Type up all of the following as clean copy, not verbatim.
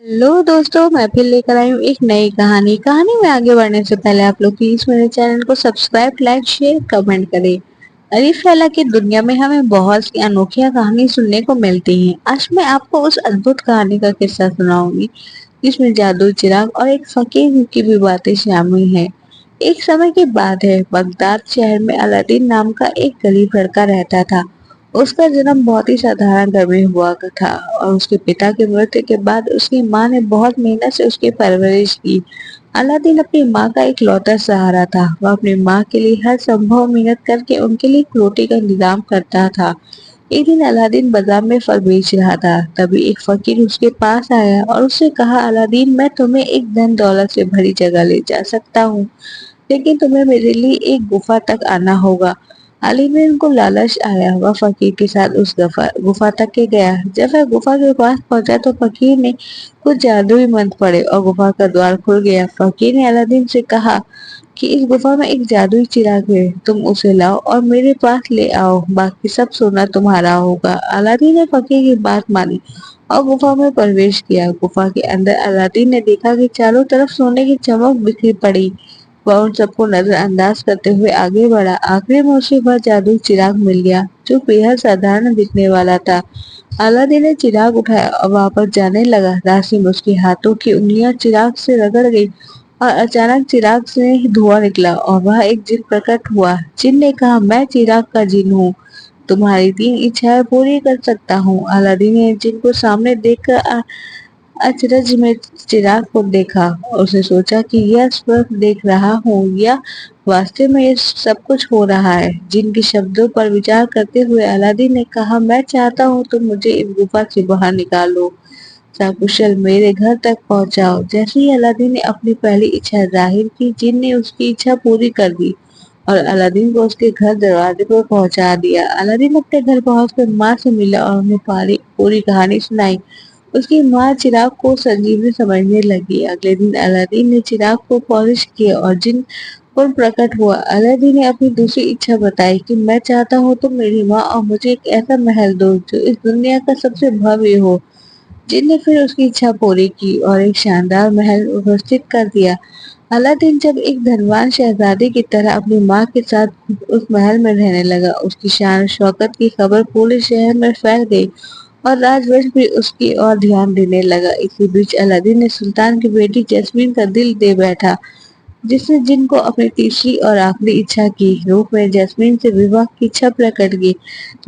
Hello दोस्तों, मैं फिर लेकर आई हूँ एक नई कहानी में आगे बढ़ने से पहले आप लोग प्लीज मेरे चैनल को सब्सक्राइब, लाइक, शेयर, कमेंट करें। अलीफ लैला की दुनिया में हमें बहुत सी अनोखी कहानी सुनने को मिलती हैं। आज मैं आपको उस अद्भुत कहानी का किस्सा सुनाऊंगी जिसमें जादू, चिराग और एक फकीर की भी बातें शामिल हैं। एक समय की बात है, बगदाद शहर में अलादीन नाम का एक गरीब लड़का रहता था। उसका जन्म बहुत ही साधारण घर में हुआ था और उसके पिता की मृत्यु के बाद उसकी माँ ने बहुत मेहनत से उसकी परवरिश की। अलादीन अपनी माँ का इकलौता सहारा था। वह अपनी माँ के लिए हर संभव मेहनत करके उनके लिए रोटी का इंतजाम करता था। एक दिन अलादीन बाजार में फल बेच रहा था, तभी एक फकीर उसके पास आया और उससे कहा, अलादीन, मैं तुम्हें एक धन दौलत से भरी जगह ले जा सकता हूँ, लेकिन तुम्हें मेरे लिए एक गुफा तक आना होगा। अली में उनको लालच आया। वह फकीर के साथ उस गुफा तक के गया। जब वह गुफा के पास पहुंचा तो फकीर ने कुछ जादुई मंत्र पढ़े और गुफा का द्वार खुल गया। फकीर ने अलादीन से कहा कि इस गुफा में एक जादुई चिराग है, तुम उसे लाओ और मेरे पास ले आओ, बाकी सब सोना तुम्हारा होगा। अलादीन ने फकीर की बात मानी और गुफा में प्रवेश किया। गुफा के अंदर अलादीन ने देखा कि चारों तरफ सोने की चमक बिखरी पड़ी। वह उन सबको नजरअंदाज करते हुए आगे बढ़ा। आखिर में उसे वह जादुई चिराग मिल गया जो बेहद साधारण दिखने वाला था। अलादीन ने चिराग उठाया और वापस जाने लगा। रास्ते में उसके हाथों की उंगलियां चिराग से रगड़ गई और अचानक चिराग से धुआं निकला और वह एक जिन प्रकट हुआ। जिन ने कहा, मैं चिराग का जिन हूँ, तुम्हारी 3 इच्छाएं पूरी कर सकता हूँ। अलादीन ने जिन को सामने देखकर अचरज में चिराग को देखा और उसने सोचा कि यह स्वप्न देख रहा हूँ या वास्तव में ये सब कुछ हो रहा है। जिनके शब्दों पर विचार करते हुए अलादीन ने कहा, मैं चाहता हूँ तुम मुझे इस गुफा से बाहर निकालो, सकुशल मेरे घर तक पहुँचाओ। जैसे ही अलादीन ने अपनी पहली इच्छा जाहिर की, जिन ने उसकी इच्छा पूरी कर दी और अलादीन को उसके घर दरवाजे पर पहुंचा दिया। अलादीन अपने घर पहुंचकर माँ से मिला और उन्हें पूरी कहानी सुनाई। उसकी माँ चिराग को संजीवनी समझने लगी। अगले दिन अलादीन ने चिराग को पॉलिश किया और जिन पर प्रकट हुआ। अलादीन ने अपनी दूसरी इच्छा बताई कि मैं चाहता हूँ तुम मेरी माँ और मुझे एक ऐसा महल दो जो इस दुनिया का सबसे भव्य हो। जिन ने फिर उसकी इच्छा पूरी की और एक शानदार महल उपस्थित कर दिया। अलादीन जब एक धनवान शहजादे की तरह अपनी माँ के साथ उस महल में रहने लगा, उसकी शान शौकत की खबर पूरे शहर में फैल गई और राजवंश भी उसकी ओर ध्यान देने लगा। इसी बीच अलादीन ने सुल्तान की बेटी जैस्मीन का दिल दे बैठा, जिसने जिनको अपनी तीसरी और आखिरी इच्छा की रूप में जैस्मीन से विवाह की इच्छा प्रकट की।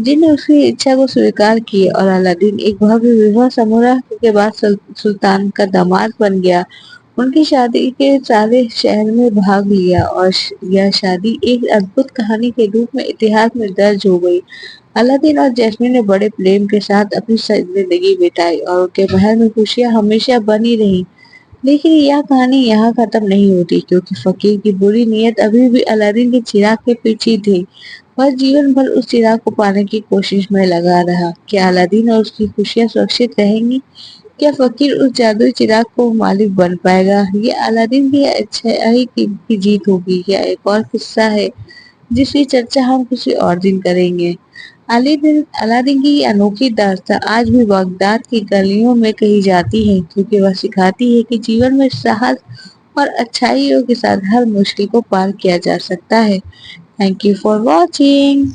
जिन ने उसकी इच्छा को स्वीकार किया और अलादीन एक भव्य विवाह समारोह के बाद सुल्तान का दामाद बन गया। उनकी शादी के सारे शहर में भाग लिया और यह शादी एक अद्भुत कहानी के रूप में इतिहास में दर्ज हो गई। अलादीन और जैस्मीन ने बड़े प्रेम के साथ अपनी जिंदगी बिताई और उनके महल में खुशियां हमेशा बनी रही। लेकिन यह कहानी यहाँ खत्म नहीं होती, क्योंकि फकीर की बुरी नीयत अभी भी अलादीन के चिराग के पीछे थी। वह जीवन भर उस चिराग को पाने की कोशिश में लगा रहा। क्या अलादीन और उसकी खुशियां सुरक्षित रहेंगी? क्या फकीर उस जादुई चिराग को मालिक बन पाएगा? ये अलादीन की अच्छाई की जीत होगी या एक और किस्सा है जिसकी चर्चा हम किसी और दिन करेंगे। अलादीन की अनोखी दास्तां आज भी बगदाद की गलियों में कही जाती है, क्योंकि वह सिखाती है कि जीवन में साहस और अच्छाइयों के साथ हर मुश्किल को पार किया जा सकता है। Thank you for watching.